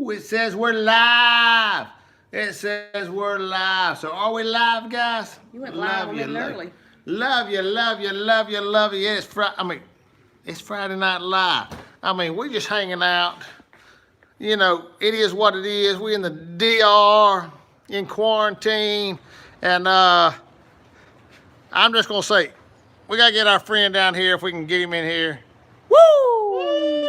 Woo! It says we're live. It says we're live. So are we live, guys? You went live a minute early. Love you, love you, love you, love you. Yeah, it's Friday Night Live. We're just hanging out. You know, it is what it is. We in the DR, in quarantine, and I'm just gonna say, we gotta get our friend down here if we can get him in here. Woo! Woo!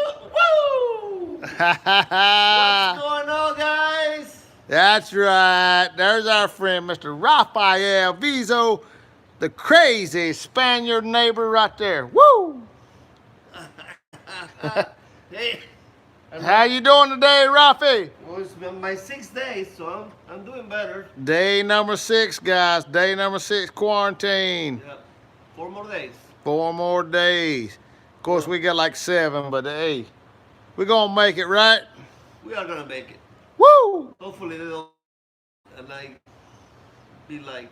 What's going on, guys? That's right. There's our friend, Mr. Rafael Vizo, the crazy Spaniard neighbor right there. Woo! Hey. How you doing today, Rafi? Well, it's been my 6 days, so I'm doing better. Day number 6, guys. Day number 6, quarantine. Yeah. 4 more days. 4 more days. Of course, we got like 7, but hey, we're gonna make it, right? We are gonna make it. Woo! Hopefully they don't and I be like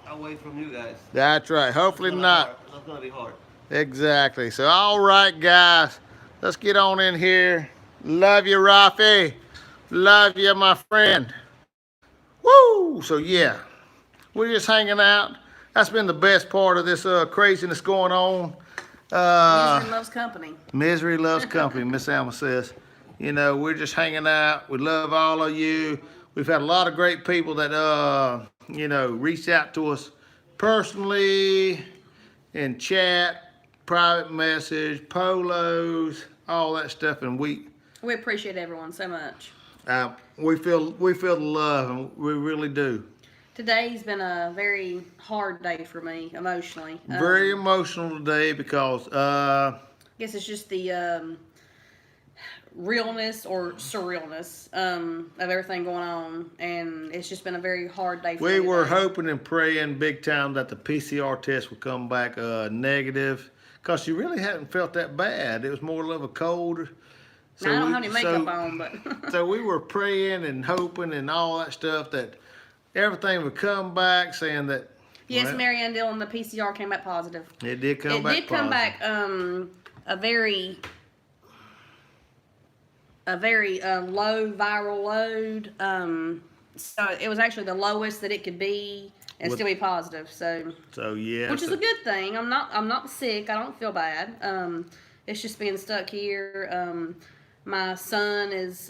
away from you guys. That's right. Hopefully not. That's gonna be hard. Exactly. So, all right, guys. Let's get on in here. Love you, Rafi. Love you, my friend. Woo! So, yeah. We're just hanging out. That's been the best part of this craziness going on. Misery loves company. Misery loves company, Miss Alma says. You know, we're just hanging out. We love all of you. We've had a lot of great people that, you know, reached out to us personally, in chat, private message, polos, all that stuff. And we appreciate everyone so much. we feel the love, and we really do. Today's been a very hard day for me emotionally. Very emotional today because I guess it's just the realness or surrealness of everything going on, and it's just been a very hard day for me. we were today. hoping and praying big time that the PCR test would come back negative, because you really hadn't felt that bad. It was more of a cold. Now, I don't have any makeup on, but So we were praying and hoping and all that stuff that everything would come back, saying that. yes, well, Marianne Dillon, the PCR came back positive. It did come back. It did come back a very low viral load. So it was actually the lowest that it could be and still be positive. So yeah. which is a good thing. I'm not sick. I don't feel bad. It's just being stuck here. My son is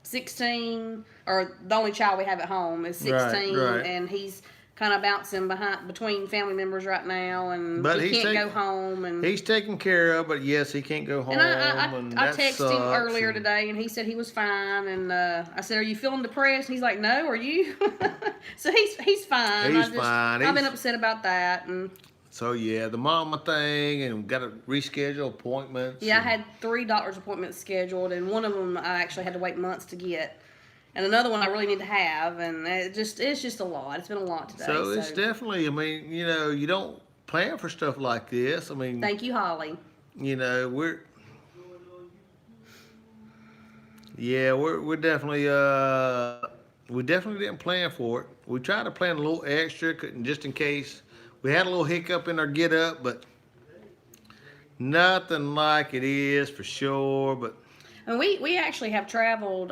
16, or the only child we have at home is 16, right. and he's kind of bouncing between family members right now, and But he he's can't go home. And he's taken care of, but yes, he can't go home. and I that texted him sucks, earlier and- today, and he said he was fine. And I said, "Are you feeling depressed?" And he's like, "No, are you?" So he's fine. He's fine. I've been upset about that, and So yeah, the mama thing, and got to reschedule appointments. yeah, I had 3 doctor's appointments scheduled, and one of them I actually had to wait months to get, and another one I really need to have, and it's just a lot. It's been a lot today. So it's definitely, you know, you don't plan for stuff like this. Thank you, Holly. You know, we're definitely we definitely didn't plan for it. We tried to plan a little extra, just in case we had a little hiccup in our get up, but nothing like it is for sure. But And we actually have traveled.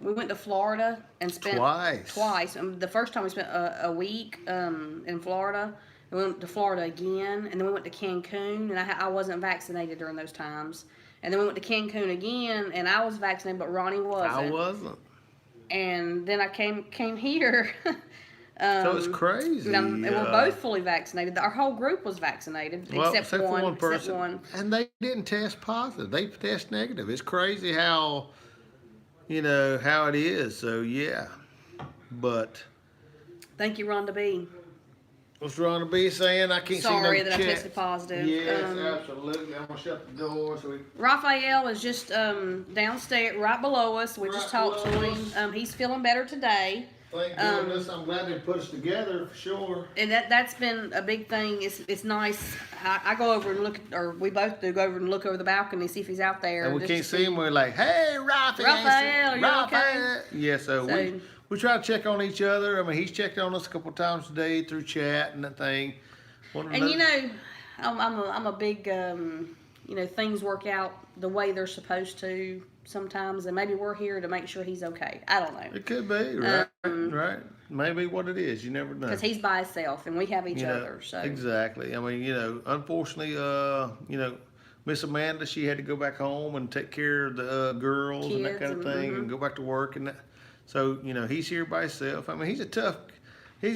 We went to Florida and spent twice. The first time we spent a week in Florida. We went to Florida again, and then we went to Cancun, and I wasn't vaccinated during those times. And then we went to Cancun again, and I was vaccinated, but Ronnie wasn't. I wasn't. And then I came here. So it's crazy. And we're both fully vaccinated. Our whole group was vaccinated, except for one person. Except one. And they didn't test positive. They test negative. It's crazy how, you know, how it is. So, yeah. But. Thank you, Rhonda B. What's Rhonda B saying? I can't see no Sorry that chat. I tested positive. Yes, absolutely. I'm going to shut the door. So Raphael is just downstairs, right below us. We just talked to him. He's feeling better today. Thank goodness. I'm glad they put us together for sure. And that's been a big thing. It's nice. I go over and look, or we both do go over and look over the balcony, see if he's out there. And we can't see him. We're like, hey, Raphael, are you okay? Yeah, so we try to check on each other. He's checked on us a couple times today through chat and that thing. And you know, I'm a big things work out the way they're supposed to sometimes, and maybe we're here to make sure he's okay. I don't know. It could be, right, right. Maybe what it is, you never know. Because he's by himself, and we have each other. So exactly. I mean, unfortunately, Miss Amanda, she had to go back home and take care of the girls and that kind of thing, and go back to work and that. So he's here by himself. I mean, he's a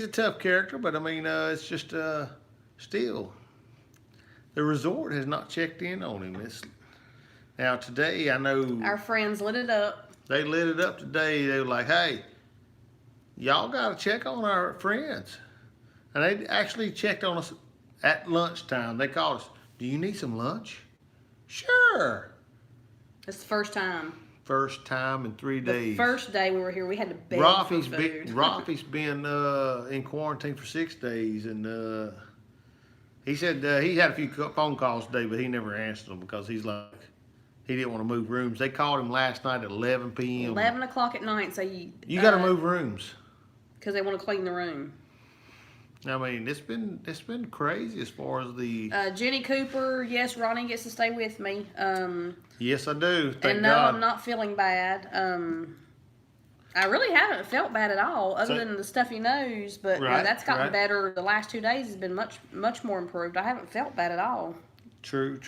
tough character, but I mean, it's just still, the resort has not checked in on him. Now today, I know our friends lit it up. They lit it up today. They were like, "Hey, y'all got to check on our friends," and they actually checked on us at lunchtime. They called us. Do you need some lunch? Sure. It's the first time. First time in 3 days. The first day we were here, we had to beg for food. Rafi's been in quarantine for 6 days, and he said he had a few phone calls today, but he never answered them because he's like, he didn't want to move rooms. They called him last night at 11 p.m. 11 o'clock at night, so you got to move rooms because they want to clean the room. I mean, it's been crazy as far as the Jenny Cooper. Yes, Ronnie gets to stay with me. Yes, I do. Thank and no, God. I'm not feeling bad. I really haven't felt bad at all, other than the stuffy nose. But that's gotten better. The last 2 days has been much more improved. I haven't felt bad at all. True.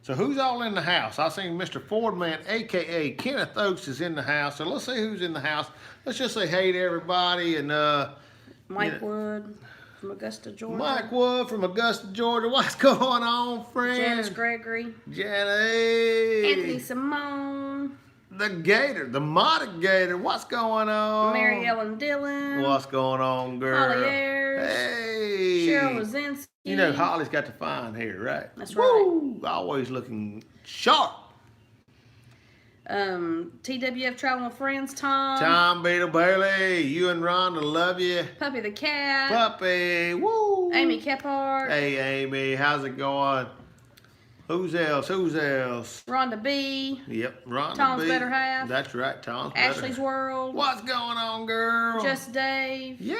So who's all in the house? I seen Mr. Fordman, a.k.a. Kenneth Oaks, is in the house. So let's say who's in the house. Let's just say hey to everybody. And Mike Wood from Augusta, Georgia. Mike Wood from Augusta, Georgia. What's going on, friend? Janice Gregory. Janet. Anthony Simone. The Gator, the Modern Gator. What's going on? Mary Ellen Dillon. What's going on, girl? Holly Ayers. Hey. Cheryl Wazinski. Holly's got the fine hair, right? That's right. Woo, always looking sharp. TWF Traveling with Friends, Tom. Tom Beetle Bailey, you and Rhonda love you. Puppy the Cat. Puppy, woo. Amy Kephart. Hey, Amy, how's it going? Who's else? Rhonda B. Yep, Rhonda Tom's B. Better Half. That's right, Tom's Ashley's Better. World. What's going on, girl? Just Dave. Yeah,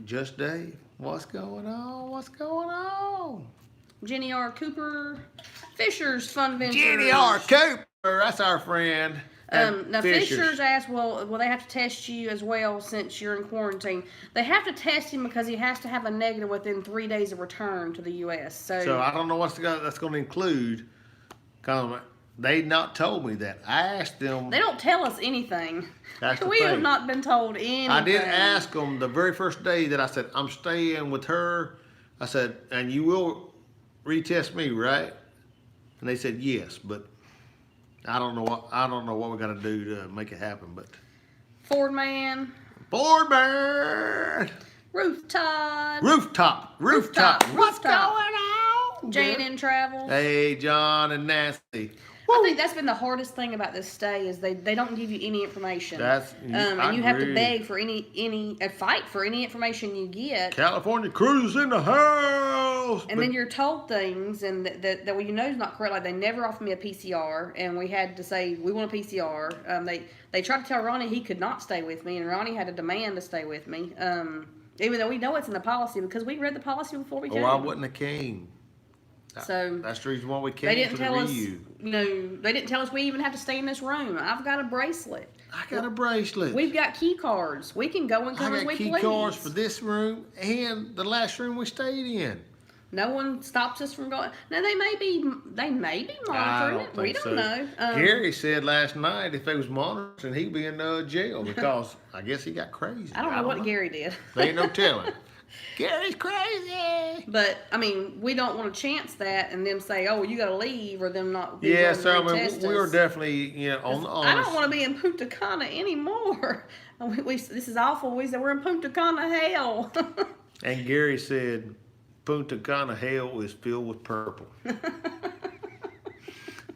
Just Dave. What's going on? Jenny R. Cooper. Fisher's Fun Ventures. Jenny R. Cooper, that's our friend. Now Fisher's asked, well, they have to test you as well since you're in quarantine. They have to test him because he has to have a negative within 3 days of return to the U.S. So I don't know what that's going to include. They not told me that. I asked them. They don't tell us anything. That's the we thing. have not been told anything. I did ask them the very first day that I said, I'm staying with her. I said, and you will retest me, right? And they said yes, but I don't know what we got to do to make it happen. But Fordman. Rooftop. What's going on? Jane in Travel. Hey, John and Nancy. I think that's been the hardest thing about this stay is they don't give you any information. And you have to beg for fight for any information you get. California Cruise in the house. And then you're told things and that is not correct. Like they never offered me a PCR, and we had to say we want a PCR. They tried to tell Ronnie he could not stay with me, and Ronnie had a demand to stay with me. Even though we know it's in the policy because we read the policy before we came. Oh, I wouldn't have came. So that's the reason why we came. They didn't tell us. They didn't tell us we even have to stay in this room. I've got a bracelet. I got a bracelet. We've got key cards. We can go and come as we please. I got key cards for this room and the last room we stayed in. No one stops us from going. Now they may be monitoring it. We don't know. Gary said last night if they was monitoring, he'd be in jail because I guess he got crazy. I don't know what Gary did. They ain't no telling. Gary's crazy. But I mean, we don't want to chance that and them say, "Oh, well, you got to leave," or them not. Yeah, so I mean, we were definitely on the honest. I don't want to be in Punta Cana anymore. This is awful. We said we're in Punta Cana hell. And Gary said, Punta Cana hell is filled with purple.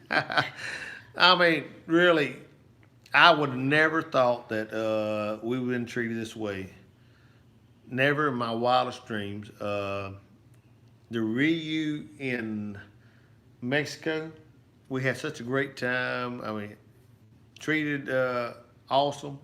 I mean, really, I would have never thought that we would have been treated this way. Never in my wildest dreams. The Rio in Mexico, we had such a great time. I mean, treated awesome.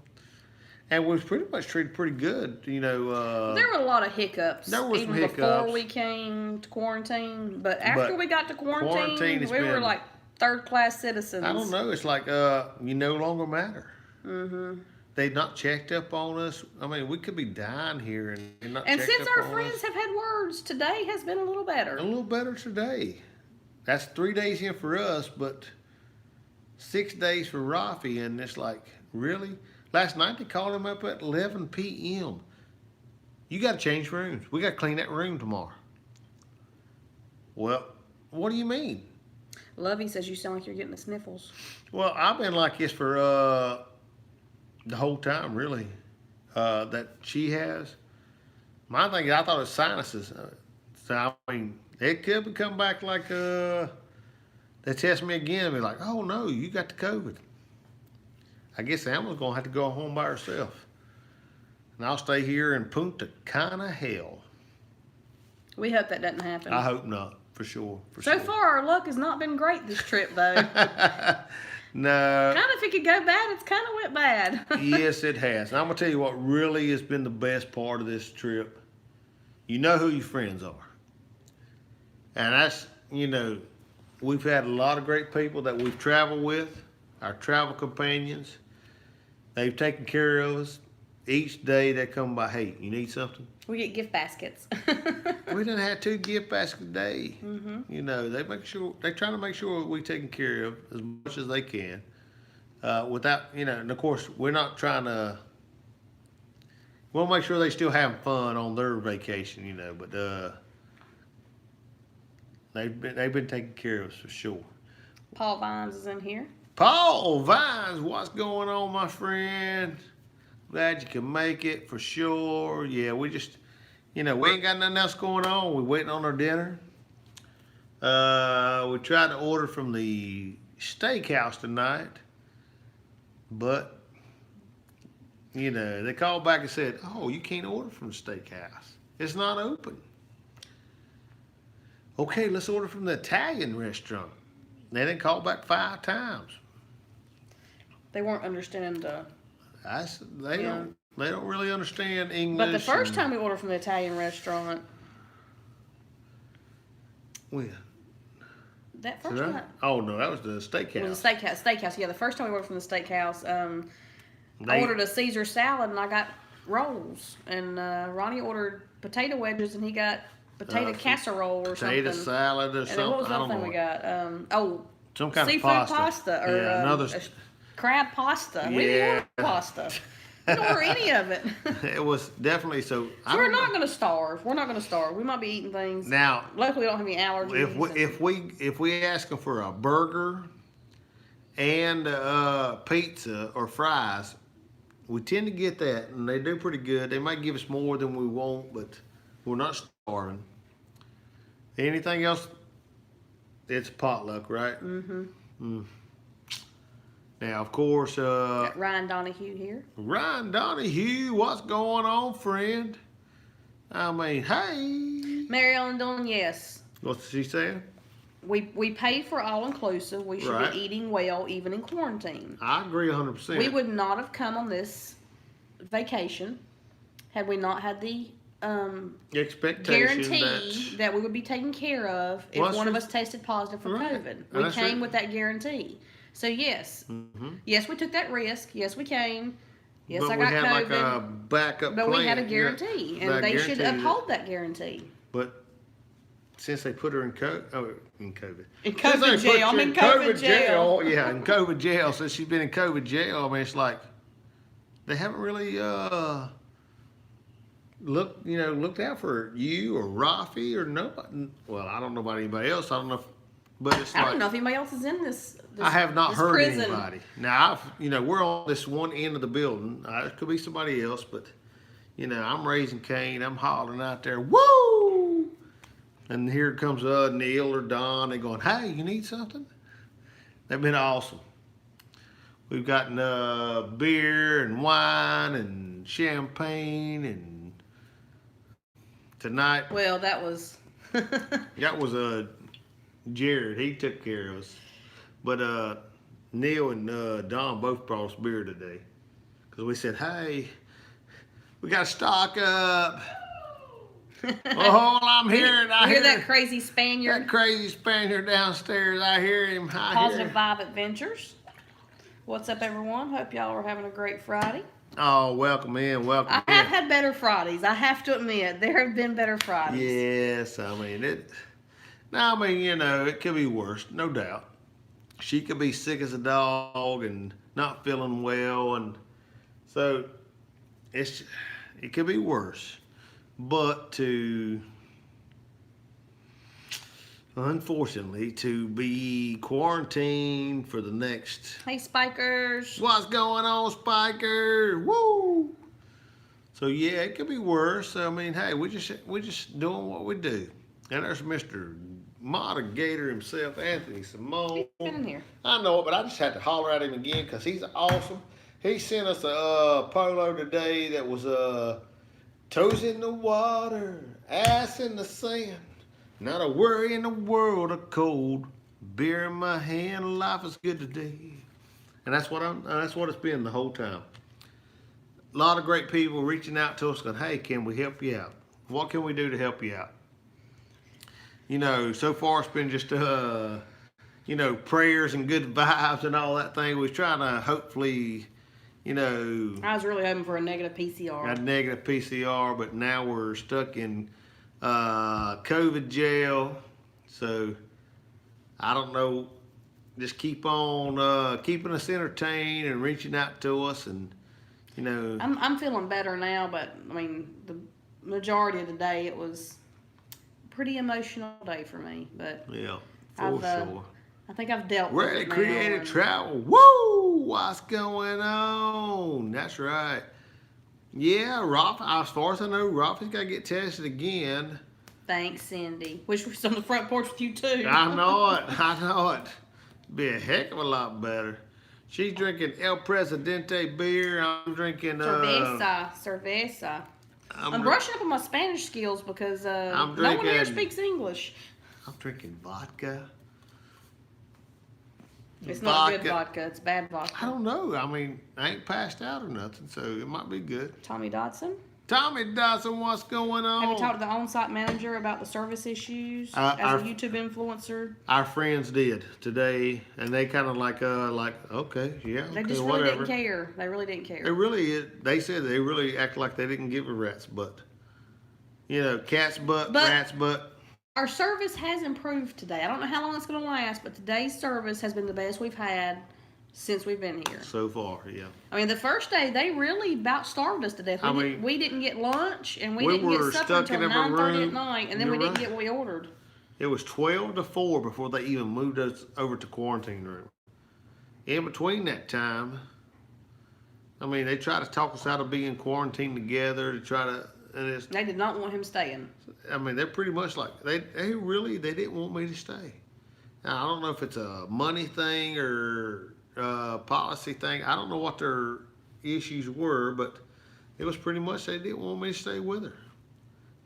And we was pretty much treated pretty good, you know. There were a lot of hiccups. There was even some before hiccups. we came to quarantine. But after But we got to quarantine it's we were been- like third-class citizens. I don't know. It's like you no longer matter. Mm-hmm. They've not checked up on us. I mean, we could be dying here and they're not And checked since up our on friends us. have had words, today has been a little better. A little better today. That's 3 days in for us, but 6 days for Rafi, and it's like, really? Last night they called him up at 11 p.m. You got to change rooms. We got to clean that room tomorrow. Well, what do you mean? Lovey says you sound like you're getting the sniffles. Well, I've been like this for the whole time, really, that she has. My thing is, I thought it was sinuses. So, I mean, it could come back like, they test me again and be like, oh, no, you got the COVID. I guess Emma's going to have to go home by herself. And I'll stay here in Punta Cana hell. We hope that doesn't happen. I hope not, for sure. So far, our luck has not been great this trip, though. No. Kind of, if it could go bad, it's kind of went bad. Yes, it has. And I'm going to tell you what really has been the best part of this trip. You know who your friends are. And that's, you know, we've had a lot of great people that we've traveled with, our travel companions. They've taken care of us. Each day they come by, hey, you need something? We get gift baskets. We done had 2 gift baskets a day. Mm-hmm. You know, they try to make sure we're taken care of as much as they can. Without, you know, and of course, we're not trying to, we'll make sure they still having fun on their vacation, you know, but they've been taking care of us for sure. Paul Vines is in here. Paul Vines, what's going on, my friend? Glad you can make it for sure. Yeah, we just, you know, we ain't got nothing else going on. We're waiting on our dinner. We tried to order from the steakhouse tonight, but, you know, they called back and said, oh, you can't order from the steakhouse. It's not open. Okay, let's order from the Italian restaurant. They didn't call back 5 times. They weren't understanding the... They don't really understand English. But the first time we ordered from the Italian restaurant, when? that first Did I? time, Oh no, that was the steakhouse. it was a steakhouse. Yeah, the first time we ordered from the steakhouse, I ordered a Caesar salad and I got rolls, and Ronnie ordered potato wedges and he got potato casserole or potato something. salad or And then something. what was the I other don't thing know. we got? Some kind seafood of pasta. or Yeah, another. crab pasta. We didn't Yeah. order pasta. We didn't order any of it. It was definitely so. I So we're don't not know. going to starve. We're not going to starve. We might be eating things. Now, Luckily, we don't have any allergies. if we ask them for a burger and pizza or fries, we tend to get that, and they do pretty good. They might give us more than we want, but we're not starving. Anything else? It's potluck, right? Mm-hmm. Mm. Now, of course, Got Ryan Donahue here. Ryan Donahue, what's going on, friend? I mean, hey. Mary Ellen Dillon, yes. What's she saying? We pay for all inclusive. We should Right. be eating well, even in quarantine. I agree 100%. We would not have come on this vacation had we not had the Expectation guarantee that we would be taken care of if Well, one of that's us tested positive for Right. COVID. And We that's came it. with that guarantee. So yes, yes, we took that risk. Yes, we came. Yes, but I we got had COVID. like a backup but plan. we had a yeah. guarantee, That and they should guarantee. uphold that guarantee. But since they put her in COVID. In Since COVID they put jail. you I'm in COVID jail. Yeah, in COVID jail. Since she's been in COVID jail, I mean, it's like they haven't really looked out for you or Rafi or nobody. Well, I don't know about anybody else. I don't know, but it's I like don't know if anybody else is in this I have not this heard prison. anybody. Now, we're on this one end of the building. It could be somebody else, but I'm raising Cain. I'm hollering out there, woo! And here comes Neil or Don. They're going, hey, you need something? They've been awesome. We've gotten beer and wine and champagne, and tonight Well, that was. that was Jared. He took care of us. But Neil and Don both brought us beer today. Because we said, hey, We got to stock up. Oh, I'm hearing. I hear that crazy Spaniard. That crazy Spaniard downstairs. I hear him. Positive Vibe Adventures. What's up, everyone? Hope y'all are having a great Friday. Oh, welcome in. Welcome in. I have had better Fridays. I have to admit, there have been better Fridays. Yes, I mean it. Now, I mean, you know, it could be worse, no doubt. She could be sick as a dog and not feeling well, and so it could be worse. But unfortunately, to be quarantined for the next. Hey, Spikers. What's going on, Spiker? Woo! So yeah, it could be worse. I mean, hey, we just doing what we do. And there's Mr. Modigator himself, Anthony Simone. He's been in here. I know it, but I just had to holler at him again because he's awesome. He sent us a polo today that was toes in the water, ass in the sand. Not a worry in the world of cold. Beer in my hand, life is good today. And that's what it's been the whole time. A lot of great people reaching out to us going, hey, can we help you out? What can we do to help you out? You know, so far it's been just, you know, prayers and good vibes and all that thing. We're trying to hopefully, you know. I was really hoping for a negative PCR. A negative PCR, but now we're stuck in COVID jail. So, I don't know. Just keep on keeping us entertained and reaching out to us, and you know. I'm feeling better now, but I mean the majority of the day it was a pretty emotional day for me. But yeah, for sure. I think I've dealt with Ready it now. Creative Travel. Woo! What's going on? That's right. Yeah, Rolf. As far as I know, Rolf's got to get tested again. Thanks, Cindy. Wish we was on the front porch with you too. I know it. I know it. Be a heck of a lot better. She's drinking El Presidente beer. I'm drinking Cerveza. I'm brushing up on my Spanish skills because no one here speaks English. I'm drinking vodka. It's not good vodka. It's bad vodka. I don't know. I mean, I ain't passed out or nothing, so it might be good. Tommy Dodson? Tommy Dodson, what's going on? Have you talked to the on-site manager about the service issues as a YouTube influencer? Our friends did today, and they kind of like, okay, yeah, they just really didn't care. They really didn't care. They said they really act like they didn't give a rat's butt. You know, cat's butt, rat's butt. Our service has improved today. I don't know how long it's going to last, but today's service has been the best we've had since we've been here. So far, yeah. I mean, the first day, they really about starved us to death. We didn't get lunch, and we didn't get supper until 9:30 at night, and then we didn't get what we ordered. It was 12 to 4 before they even moved us over to quarantine room. In between that time, I mean, they tried to talk us out of being quarantined together to try to... They did not want him staying. I mean, they're pretty much like, they didn't want me to stay. Now, I don't know if it's a money thing or policy thing. I don't know what their issues were, but it was pretty much they didn't want me to stay with her.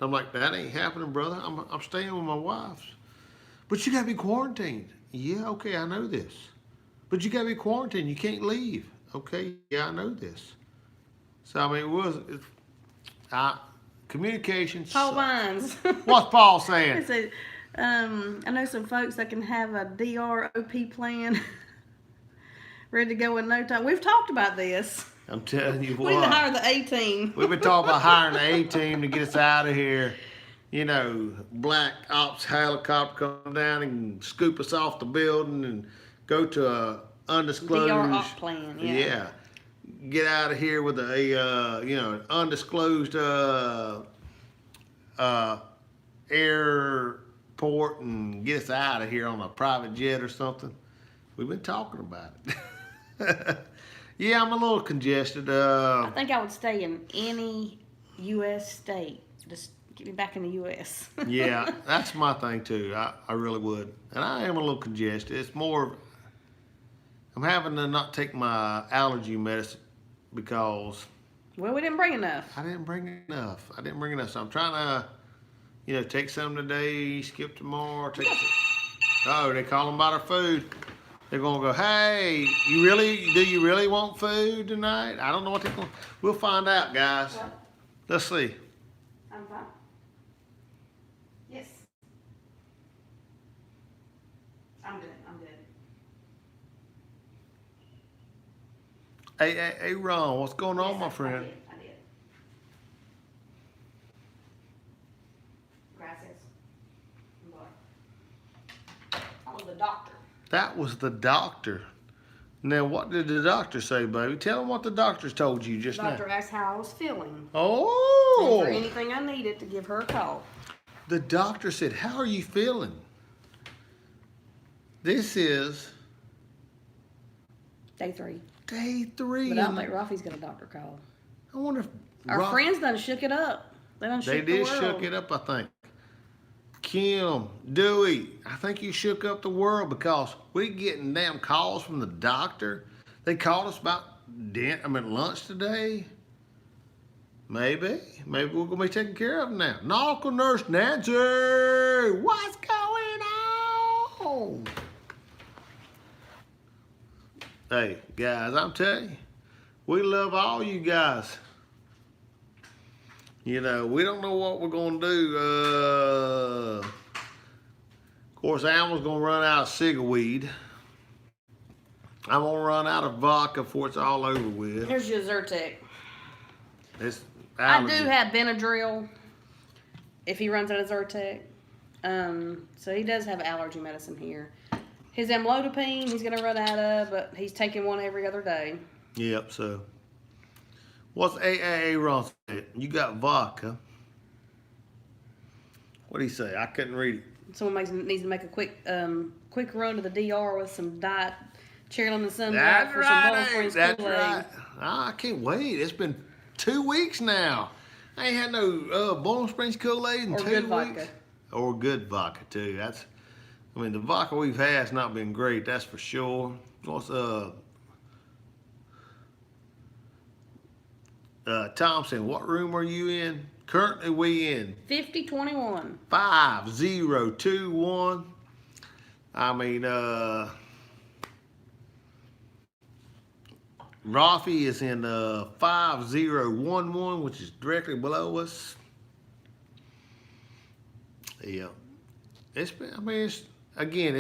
I'm like, that ain't happening, brother. I'm staying with my wife. But you gotta be quarantined. Yeah, okay, I know this. But you gotta be quarantined. You can't leave. Okay, yeah, I know this. So I mean, communication. Paul Wines. What's Paul saying? He said, I know some folks that can have a DROP plan ready to go in no time. We've talked about this. I'm telling you what. We need to hire the A-team. We've been talking about hiring the A-team to get us out of here. You know, black ops helicopter come down and scoop us off the building and go to a undisclosed DROP plan. Yeah. Get out of here with an undisclosed airport and get us out of here on a private jet or something. We've been talking about it. Yeah, I'm a little congested. I think I would stay in any U.S. state. Just get me back in the U.S. Yeah, that's my thing too. I really would. And I am a little congested. It's more, I'm having to not take my allergy medicine because... Well, we didn't bring enough. I didn't bring enough. So I'm trying to, take some today, skip tomorrow, take some... Oh, they call them about our food. They're going to go, hey, do you really want food tonight? I don't know what they're going to... We'll find out, guys. Let's see. I'm fine. Yes. I'm good. I'm good. Hey, Ron, what's going on, my friend? I did. Gracias. That was the doctor. That was the doctor. Now, what did the doctor say, baby? Tell him what the doctor's told you just Doctor now. asked how I was feeling. Oh! And for anything I needed to give her a call. The doctor said, how are you feeling? This is Day 3. day 3. But I don't think Rafi's got a doctor call. I wonder if Our friends done shook it up. They done shook the did world. shook it up, I think. Kim, Dewey, I think you shook up the world because we getting damn calls from the doctor. They called us about lunch today. Maybe we're gonna be taken care of now. Nautical Nurse Nancy, what's going on? Hey guys, I'm telling you, we love all you guys. You know, we don't know what we're gonna do. Of course, Alma's gonna run out of cigarweed. I'm gonna run out of vodka before it's all over with. Here's your Zyrtec. It's I allergy. do have Benadryl if he runs out of Zyrtec. So he does have allergy medicine here. His amlodipine he's gonna run out of, but he's taking one every other day. Yep. So, what's AAA Ron said? You got vodka. What did he say? I couldn't read it. Someone needs to make a quick run to the DR with some diet cherry lemon sunblock That's for some Bowling right. Springs That's Kool-Aid. right. I can't wait. It's been 2 weeks now. I ain't had no Bowling Springs Kool-Aid in Or 2 good weeks. vodka. Or good vodka too. The vodka we've had has not been great. That's for sure. What's Thompson? What room are you in? Currently, we in 5021. 5021. Rafi is in 5011, which is directly below us. Yeah. It's been, it's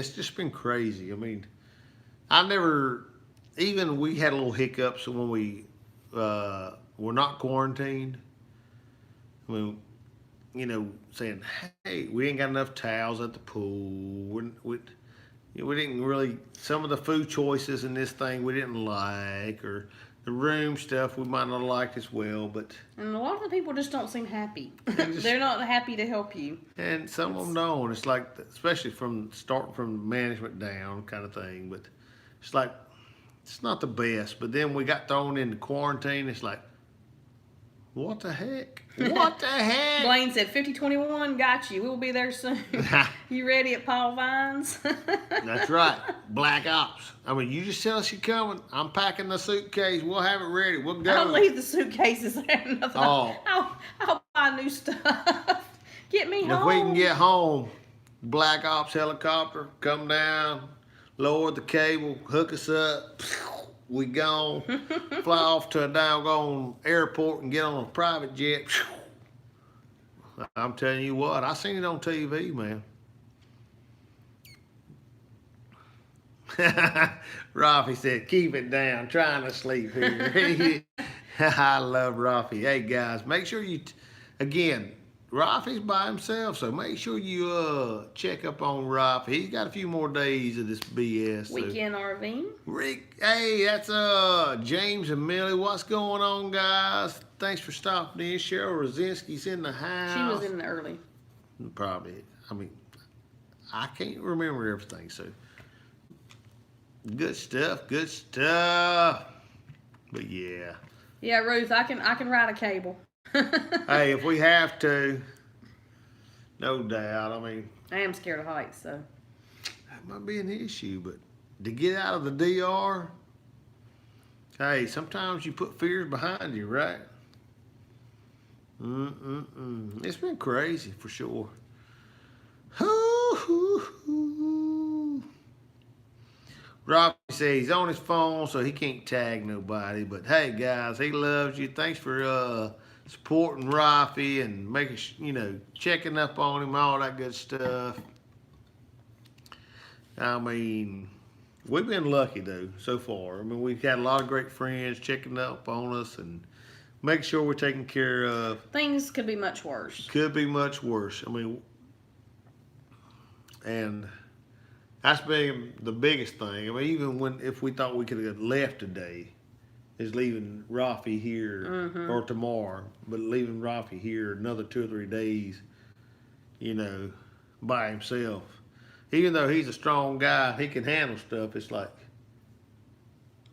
just been crazy. We had a little hiccups when we were not quarantined. Saying, hey, we ain't got enough towels at the pool. We didn't really, some of the food choices in this thing we didn't like, or the room stuff we might not have liked as well, but. And a lot of the people just don't seem happy. They're not happy to help you. And some of them don't. It's like, especially starting from management down kind of thing, but it's like, it's not the best. But then we got thrown into quarantine. It's like, what the heck? What the heck? Blaine said 5021 got you. We'll be there soon. You ready at Paul Vines? That's right. Black Ops. You just tell us you're coming. I'm packing the suitcase. We'll have it ready. We'll go. I'll leave the suitcases there. Nothing. Oh. I'll buy new stuff. Get me And home. if we can get home, Black Ops helicopter, come down, lower the cable, hook us up. We gone, fly off to a doggone airport and get on a private jet. I'm telling you what, I seen it on TV, man. Rafi said, keep it down, trying to sleep here. I love Rafi. Hey, guys, make sure you, again, Rafi's by himself, so make sure you check up on Rafi. He's got a few more days of this BS. Weekend RV. Rick, hey, that's James and Millie. What's going on, guys? Thanks for stopping in. Cheryl Rosinski's in the house. She was in early. Probably. I can't remember everything, so good stuff, good stuff. But yeah. Yeah, Ruth, I can ride a cable. Hey, if we have to, no doubt. I am scared of heights, so. That might be an issue, but to get out of the DR, hey, sometimes you put fears behind you, right? It's been crazy for sure. Robbie says he's on his phone, so he can't tag nobody. But hey, guys, he loves you. Thanks for supporting Rafi and making, checking up on him, all that good stuff. I mean, we've been lucky though so far. I mean, we've had a lot of great friends checking up on us and making sure we're taken care of. Things could be much worse. Could be much worse. I mean, and that's been the biggest thing. I mean, even if we thought we could have left today, is leaving Rafi here or tomorrow, but leaving Rafi here another 2 or 3 days, by himself. Even though he's a strong guy, he can handle stuff. It's like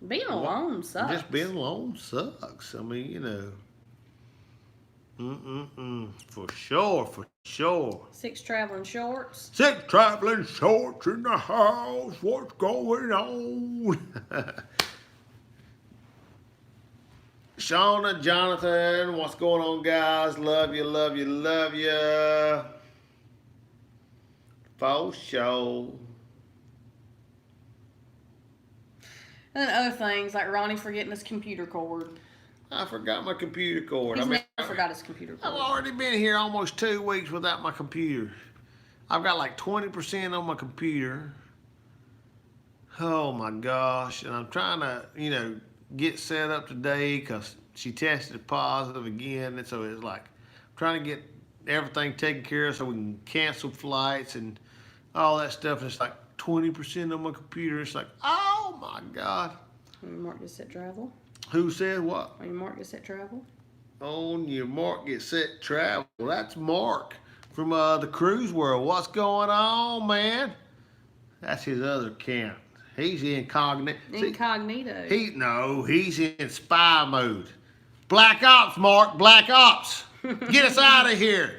being alone sucks. Just being alone sucks. I mean, for sure. 6 traveling shorts. 6 traveling shorts in the house. What's going on? Shauna, Jonathan, what's going on, guys? Love you, love you, love you. For sure. And then other things like Ronnie forgetting his computer cord. I forgot my computer cord. He's never forgot his computer cord. I've already been here almost 2 weeks without my computer. I've got like 20% on my computer. Oh my gosh. And I'm trying to, get set up today because she tested positive again. And so it's like trying to get everything taken care of so we can cancel flights and all that stuff. And it's like 20% on my computer. It's like, oh my God. Mark get set travel. Who said what? On your mark get set travel. On your mark get set travel. That's Mark from the Cruise World. What's going on, man? That's his other account. He's incognito. Incognito. He's in spy mode. Black Ops, Mark. Black Ops. Get us out of here.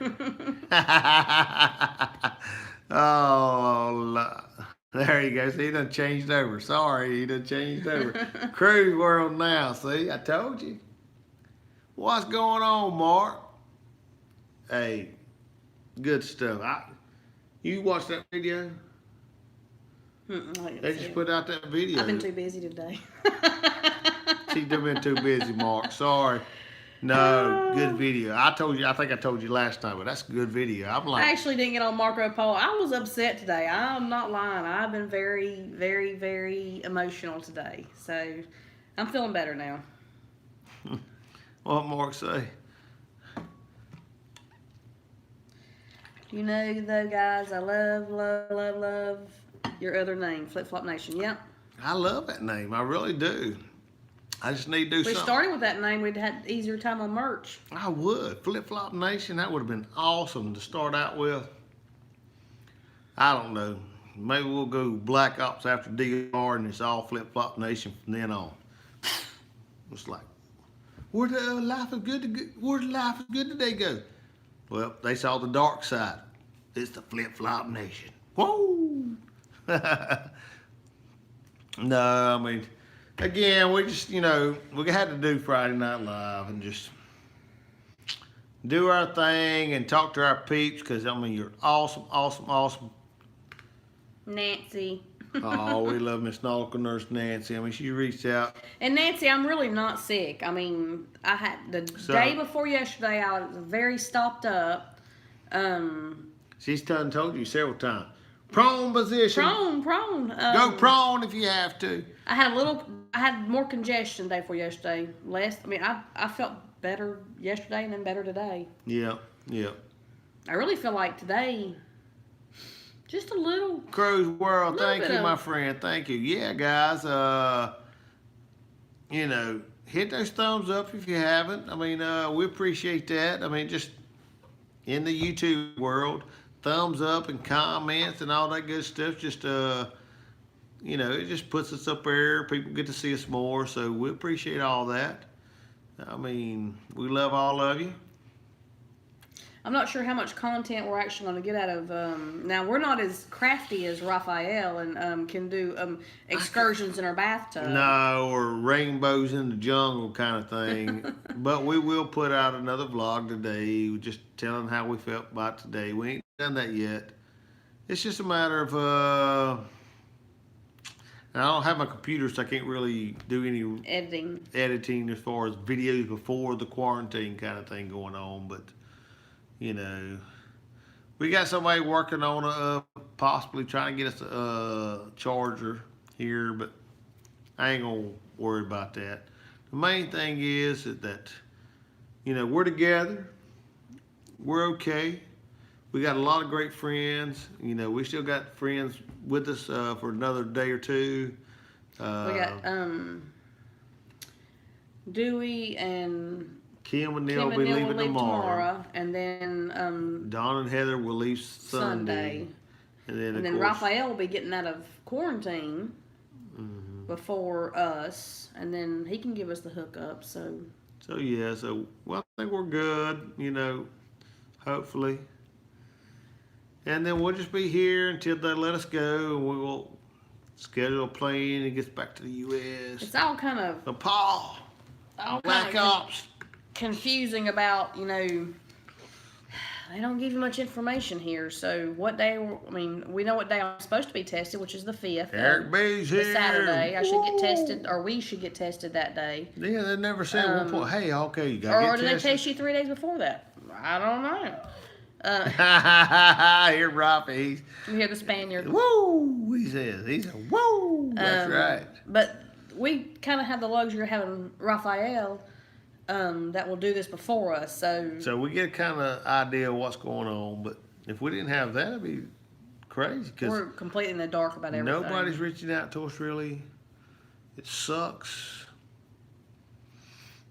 Oh, there he goes. He done changed over. Sorry, he done changed over. Cruise World now. See, I told you. What's going on, Mark? Hey, good stuff. You watched that video? They just put out that video. I've been too busy today. She's been too busy, Mark. Sorry. No, good video. I think I told you last time, but that's a good video. I actually didn't get on Marco Polo. I was upset today. I'm not lying. I've been very, very, very emotional today. So I'm feeling better now. What Mark say? Though, guys, I love, love, love, love your other name, Flip Flop Nation. Yep. I love that name. I really do. I just need to do something. We started with that name, we'd had easier time on merch. I would. Flip Flop Nation, that would have been awesome to start out with. I don't know. Maybe we'll go Black Ops after DR and it's all Flip Flop Nation from then on. It's like, where the life is good today go? Well, they saw the dark side. It's the Flip Flop Nation. Whoa! No, I mean, again, we just, we had to do Friday Night Live and just do our thing and talk to our peeps because, you're awesome, awesome, awesome. Nancy. Oh, we love Miss Nautical Nurse Nancy. She reached out. And Nancy, I'm really not sick. I had the day before yesterday, I was very stopped up. She's told you several times. Prone position. Prone. Go prone if you have to. I had more congestion the day before yesterday. I felt better yesterday and then better today. Yeah. I really feel like today, just a little. Cruise World, thank you, my friend. Thank you. Yeah, guys. Hit those thumbs up if you haven't. We appreciate that. Just in the YouTube world, thumbs up and comments and all that good stuff. Just it just puts us up there. People get to see us more, so we appreciate all that. We love all of you. I'm not sure how much content we're actually going to get out of. Now, we're not as crafty as Raphael and can do excursions in our bathtub. No, or rainbows in the jungle kind of thing. But we will put out another vlog today, just telling how we felt about today. We ain't done that yet. It's just a matter of, And I don't have my computer, so I can't really do any editing as far as videos before the quarantine kind of thing going on. But, you know, we got somebody working on possibly trying to get us a charger here, but I ain't gonna worry about that. The main thing is that, you know, we're together. We're okay. We got a lot of great friends. You know, we still got friends with us for another day or two. We got Dewey and Kim and Neil will be leaving tomorrow. And then Don and Heather will leave Sunday. And then Raphael will be getting out of quarantine before us, and then he can give us the hookup. So yeah, well, I think we're good, you know, hopefully. And then we'll just be here until they let us go, and we will schedule a plane and get back to the U.S. It's all kind of Nepal, Black Ops. Confusing about, you know, they don't give you much information here. So what day? I mean, we know what day I'm supposed to be tested, which is the 5th. Eric B's here. Saturday. I should get tested, or we should get tested that day. Yeah, they never said at one point, hey, okay, you got to get tested. Or do they test you 3 days before that? I don't know. Here, Rafi. You hear the Spaniard. Woo! He says, he's a woo! That's right. But we kind of have the luxury of having Raphael that will do this before us. So we get kind of idea of what's going on. But if we didn't have that, it'd be crazy. Cause we're completely in the dark about everything. Nobody's reaching out to us, really. It sucks.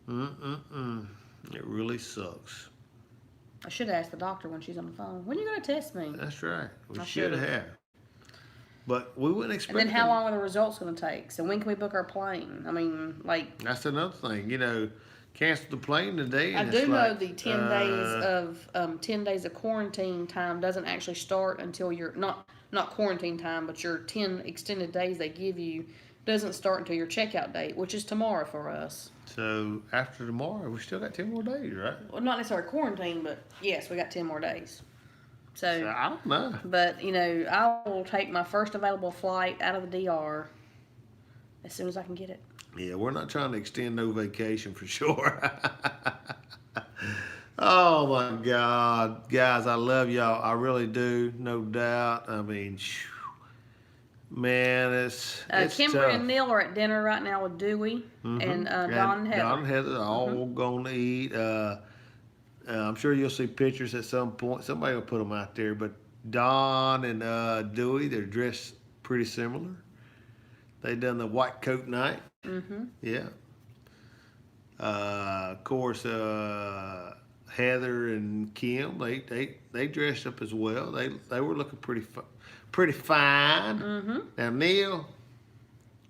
It really sucks. I should ask the doctor when she's on the phone. When are you going to test me? That's right. We should have. But we wouldn't expect. And then how long are the results going to take? So when can we book our plane? I mean, like. That's another thing. You know, cancel the plane today. I do know the 10 days of quarantine time doesn't actually start until you're not quarantine time, but your 10 extended days they give you doesn't start until your checkout date, which is tomorrow for us. So after tomorrow, we still got 10 more days, right? Well, not necessarily quarantine, but yes, we got 10 more days. So I don't know. But, you know, I will take my first available flight out of the DR as soon as I can get it. Yeah, we're not trying to extend no vacation for sure. Oh, my God. Guys, I love y'all. I really do, no doubt. I mean, man, it's Kimber tough. and Neil are at dinner right now with Dewey and Don and Heather. Don and Heather are all going to eat. I'm sure you'll see pictures at some point. Somebody will put them out there. But Don and Dewey, they're dressed pretty similar. They done the white coat night. Yeah. Of course, Heather and Kim, they dressed up as well. They were looking pretty fine. Now Neil,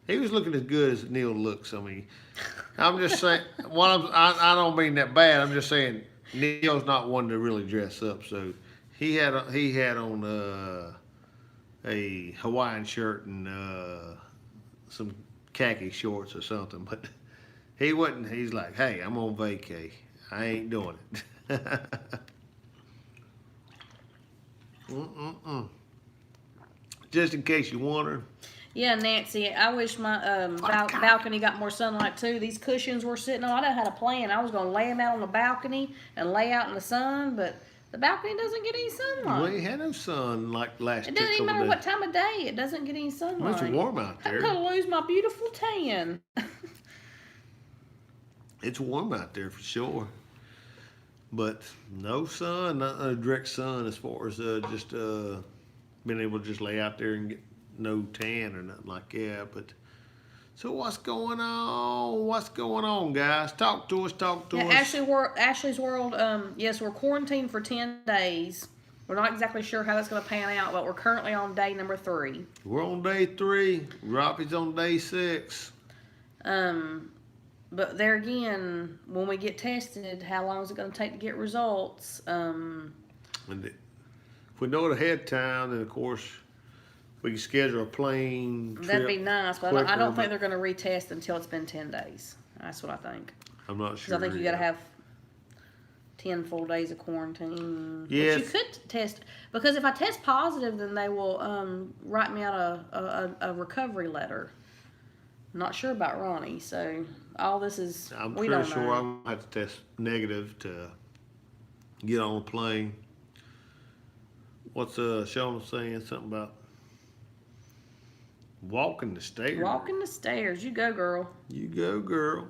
he was looking as good as Neil looks. I mean, I'm just saying. I don't mean that bad. I'm just saying Neil's not one to really dress up. So he had on a Hawaiian shirt and some khaki shorts or something. But he wasn't. He's like, hey, I'm on vacay. I ain't doing it. Just in case you wonder. Yeah, Nancy, I wish my balcony got more sunlight too. These cushions we're sitting on, I done had a plan. I was going to lay them out on the balcony and lay out in the sun, but the balcony doesn't get any sunlight. We ain't had no sun like last It doesn't even matter what time of day. It doesn't get any sunlight. It's warm out there. I'm going to lose my beautiful tan. It's warm out there for sure. But no sun, not a direct sun as far as just being able to just lay out there and get no tan or nothing like that. But so what's going on? What's going on, guys? Talk to us. Ashley's World, yes, we're quarantined for 10 days. We're not exactly sure how that's going to pan out, but we're currently on day number 3. We're on day 3. Robbie's on day 6. But there again, when we get tested, how long is it going to take to get results? And if we know it ahead of time, then of course we can schedule a plane trip. That'd be nice, but I don't think they're going to retest until it's been 10 days. That's what I think. I'm not sure. Because I think you got to have 10 full days of quarantine. Yes. But you could test, because if I test positive, then they will write me out a recovery letter. Not sure about Ronnie, so all this is I'm we pretty don't sure know. I'm gonna have to test negative to get on a plane. What's Shona saying? Something about walking the stairs. Walking the stairs, you go, girl. You go, girl.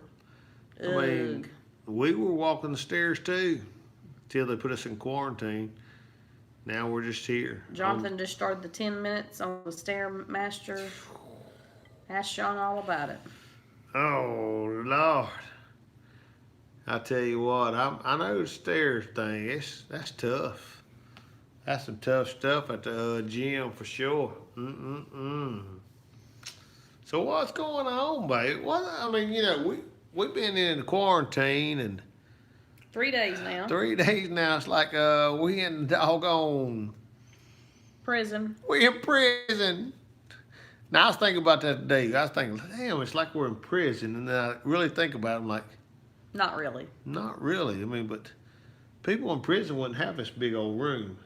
I mean, Ugh. we were walking the stairs too, till they put us in quarantine. Now we're just here. Jonathan just started the 10 minutes on the Stairmaster. Ask Sean all about it. Oh Lord! I tell you what, I know the stairs thing. That's tough. That's some tough stuff at the gym for sure. So what's going on, babe? What I mean, we've been in quarantine and 3 days now. 3 days now. It's like we in doggone. Prison. We in prison. Now I was thinking about that today. I was thinking, damn, it's like we're in prison. And then I really think about it, I'm like, Not really. not really. I mean, but people in prison wouldn't have this big old room.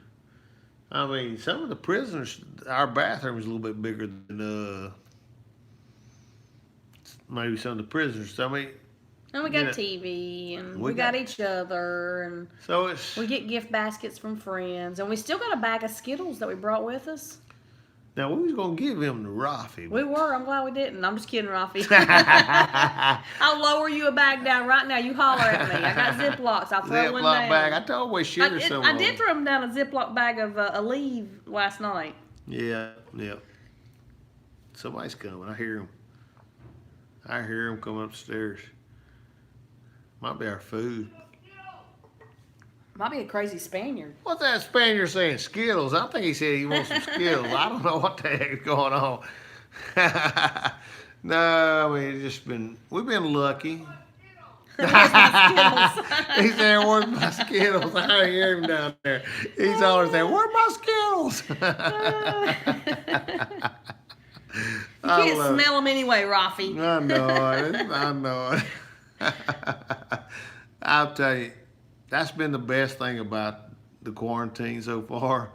I mean, some of the prisoners, our bathroom is a little bit bigger than maybe some of the prisoners. I mean, And we got TV, and we got each other, and so it's. we get gift baskets from friends, and we still got a bag of Skittles that we brought with us. Now we was gonna give him to Rafi. We were. I'm glad we didn't. I'm just kidding, Rafi. I'll lower you a bag down right now. You holler at me. I got Ziplocs. I'll throw one Ziploc down. bag. I told we should have some. I did throw him down a Ziploc bag of Aleve last night. Yeah. Somebody's coming. I hear him coming upstairs. Might be our food. Might be a crazy Spaniard. What's that Spaniard saying? Skittles. I think he said he wants some Skittles. I don't know what the heck is going on. No, I mean, we've been lucky. Where's my Skittles? He's saying, where's my Skittles? I hear him down there. He's always saying, where's my Skittles? You can't smell them anyway, Rafi. I know it. I'll tell you, that's been the best thing about the quarantine so far.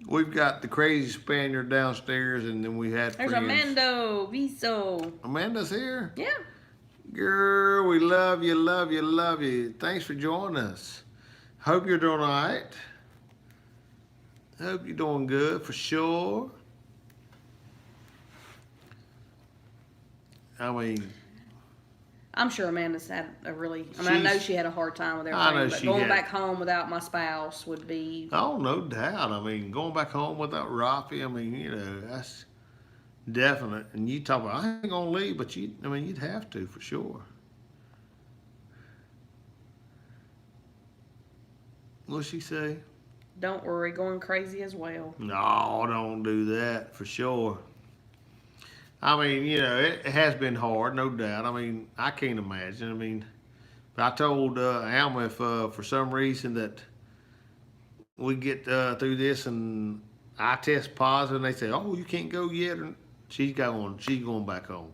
We've got the crazy Spaniard downstairs, and then we had There's friends. Armando Viso. Amanda's here. Yeah. Girl, we love you, love you, love you. Thanks for joining us. Hope you're doing all right. Hope you're doing good for sure. I mean, I'm sure Amanda's had a really. I know she had a hard time with I know everything, but she going had. back home without my spouse would be. oh, no doubt. I mean, going back home without Rafi, I mean, that's definite. And you talk about, I ain't gonna leave, but you'd have to for sure. What'd she say? Don't worry, going crazy as well. No, don't do that for sure. I mean, it has been hard, no doubt. I mean, I can't imagine. I mean, but I told Alma if for some reason that we get through this and I test positive and they say, oh, you can't go yet, she's going back home.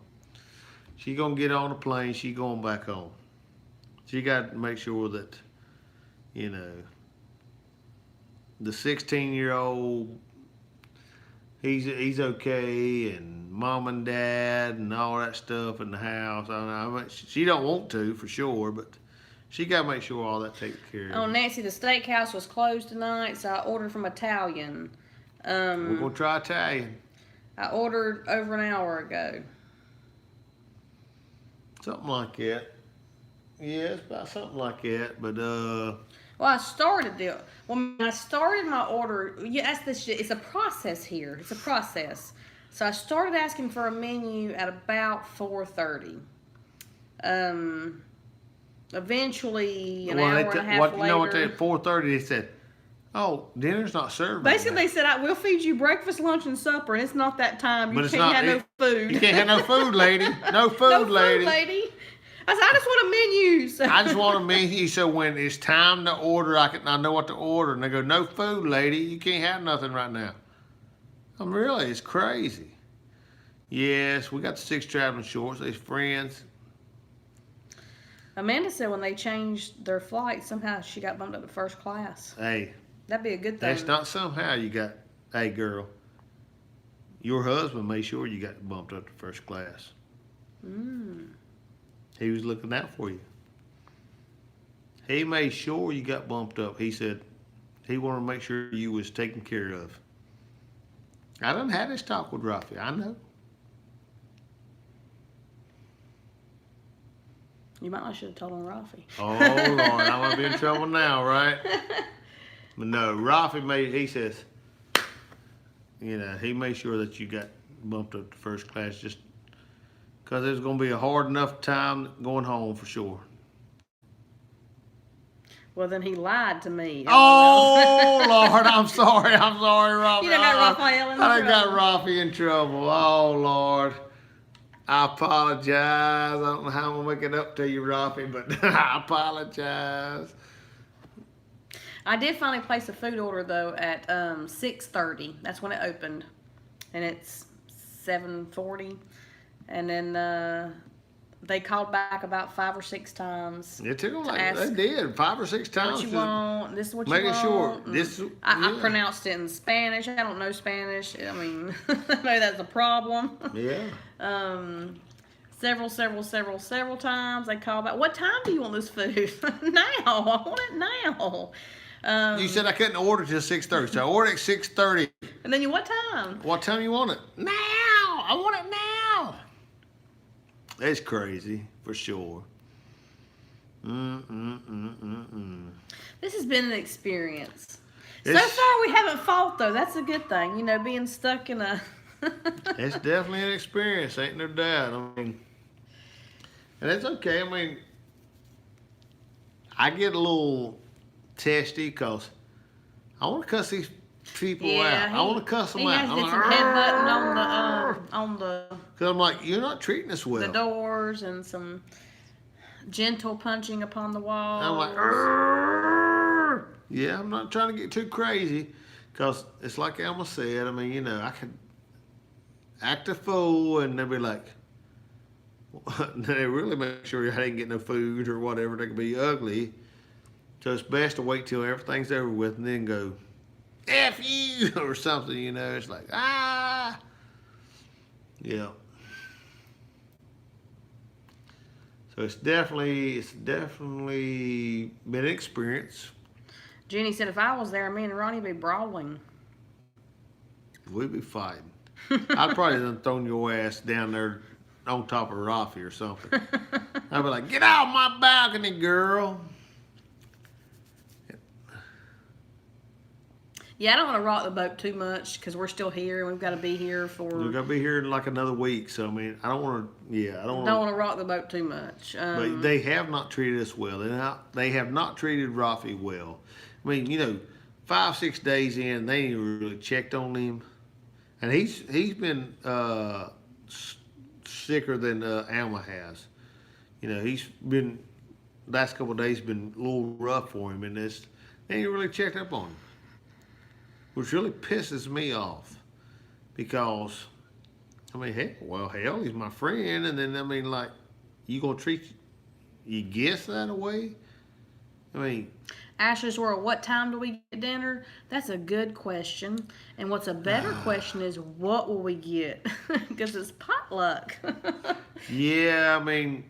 She's going to get on a plane. She's going back home. She got to make sure that, the 16-year-old, he's okay, and mom and dad and all that stuff in the house. I mean, she don't want to for sure, but she got to make sure all that taken care of. Oh, Nancy, the steakhouse was closed tonight, so I ordered from Italian. We're gonna try Italian. I ordered over an hour ago. Something like that. Yeah, it's about something like that. But Well, I started when I started my order. Yeah, that's the shit. It's a process here. It's a process. So I started asking for a menu at about 4:30. Eventually, an hour and a half later. You know what? At 4:30, they said, "Oh, dinner's not served." Basically, they said, "We'll feed you breakfast, lunch, and supper, and it's not that time. You But can't have no food. You can't have no food, lady. No food, No lady. food, lady." I said, "I just want a menu." So. I just want a menu so when it's time to order, I know what to order. And they go, "No food, lady. You can't have nothing right now." Really, it's crazy. Yes, we got the 6 traveling shorts. They're friends. Amanda said when they changed their flight, somehow she got bumped up to first class. Hey, That'd be a good thing. that's not somehow you got. Hey, girl, your husband made sure you got bumped up to first class. He was looking out for you. He made sure you got bumped up. He said he wanted to make sure you was taken care of. I done had this talk with Rafi. I know. You might not should have told him Rafi. Oh, Lord, I'm going to be in trouble now, right? But no, Rafi he says, you know, he made sure that you got bumped up to first class just because it was going to be a hard enough time going home for sure. Well, then he lied to me. Oh, Lord, I'm sorry, Rafi. You done got Raphael in I done trouble. got Rafi in trouble. Oh, Lord. I apologize. I don't know how I'm going to make it up to you, Rafi, but I apologize. I did finally place a food order, though, at 6:30. That's when it opened. And it's 7:40. And then they called back about 5 or 6 times. It took them to like, ask they did, 5 or 6 times. What you want? This is what you making want. sure. And This, I yeah. pronounced it in Spanish. I don't know Spanish. I mean, maybe that's a problem. Yeah. Several times they called back. What time do you want this food? Now. I want it now. You said I couldn't order till 6:30, so I ordered at 6:30. And then what time? What time you want it? Now! I want it now! It's crazy, for sure. This has been an experience. So It's- far we haven't fought though. That's a good thing. You know, being stuck in a It's definitely an experience, ain't no doubt. I mean, and it's okay. I mean, I get a little testy because I want to cuss these people out. I want to cuss them he out. has I'm did like, some headbutting on the because I'm like, you're not treating us well. the doors and some gentle punching upon the walls. I'm like, "Arr!" Yeah, I'm not trying to get too crazy because it's like Elma said. I mean, you know, I could act a fool and they'll be like, they really make sure I didn't get no food or whatever. They could be ugly. So it's best to wait till everything's over with and then go, F you or something, you know. It's like, ah. Yeah. So it's definitely been an experience. Jenny said if I was there, me and Ronnie would be brawling. We'd be fighting. I'd probably done thrown your ass down there on top of Rafi or something. I'd be like, get out my balcony, girl. Yeah, I don't want to rock the boat too much because we're still here and we've got to be here for. We're gonna be here in like another week, so I mean, I don't want to. Yeah, I don't Don't want. want to rock the boat too much. But they have not treated us well. They have not treated Rafi well. I mean, you know, 5-6 days in, they ain't even really checked on him, and he's been sicker than Alma has. You know, he's been last couple of days been a little rough for him, and this they ain't really checked up on him, which really pisses me off because I mean, hell, he's my friend, and then I mean, like, you gonna treat you guess that away? I mean, Ashley's World, what time do we get dinner? That's a good question. And what's a better question is, what will we get? Because it's potluck. yeah, I mean,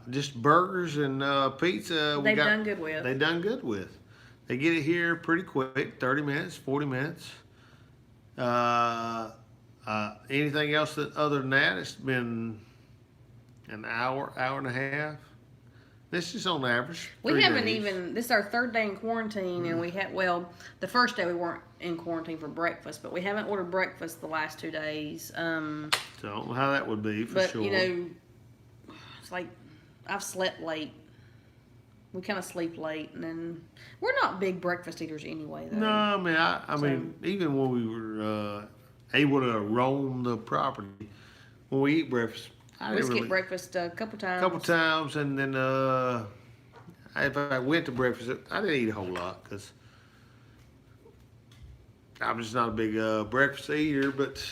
just burgers and pizza. They've done good with. They done good with. They get it here pretty quick, 30 minutes, 40 minutes. Anything else other than that, it's been an hour and a half. This is on average. We 3 haven't days. even, this is our 3rd day in quarantine, and we had, well, the first day we weren't in quarantine for breakfast, but we haven't ordered breakfast the last 2 days. So I don't know how that would be for But, sure. you know, it's like, I've slept late. We kind of sleep late, and then, we're not big breakfast eaters anyway, though. No, I mean, I mean, even when we were able to roam the property, when we eat breakfast, I We didn't skipped really. breakfast a couple times. Couple times, and then if I went to breakfast, I didn't eat a whole lot because I'm just not a big breakfast eater. But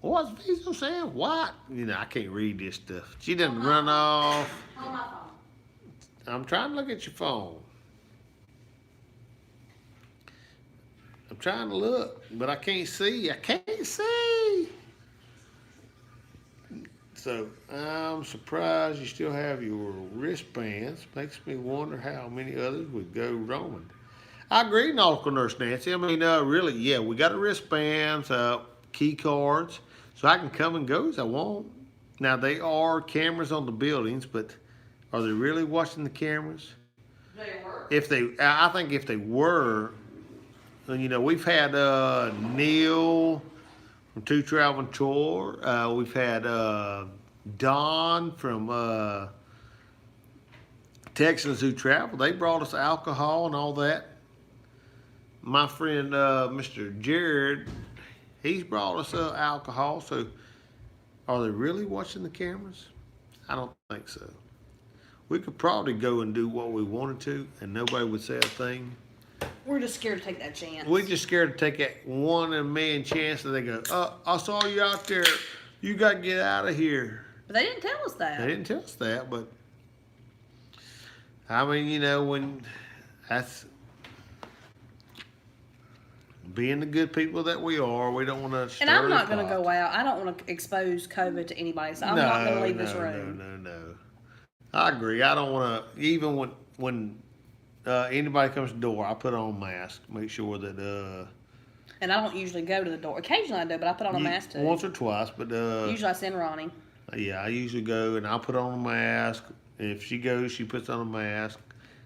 what's Visa saying? What? You know, I can't read this stuff. She doesn't run off. Hold my phone. I'm trying to look at your phone. I'm trying to look, but I can't see. I can't see. so I'm surprised you still have your wristbands. Makes me wonder how many others would go roaming. I agree, Nautical Nurse Nancy. I mean, really, yeah, we got the wristbands, key cards, so I can come and go as I want. Now, they are cameras on the buildings, but are they really watching the cameras? They were. I think if they were, you know, we've had Neil from Two Traveling Tour. We've had Don from Texans Who Travel. They brought us alcohol and all that. My friend Mr. Jared, he's brought us alcohol. So are they really watching the cameras? I don't think so. We could probably go and do what we wanted to, and nobody would say a thing. We're just scared to take that chance. We're just scared to take that 1 in a million chance that they go, I saw you out there. You got to get out of here. But they didn't tell us that. They didn't tell us that, but I mean, you know, when that's being the good people that we are, we don't want to stir And I'm not the going to pot. go out. I don't want to expose COVID to anybody, so I'm not going to leave this room. No. I agree. I don't want to, even when anybody comes to the door, I put on a mask. Make sure that And I don't usually go to the door. Occasionally I do, but I put on a mask too. once or twice, but Usually I send Ronnie. yeah, I usually go and I'll put on a mask. If she goes, she puts on a mask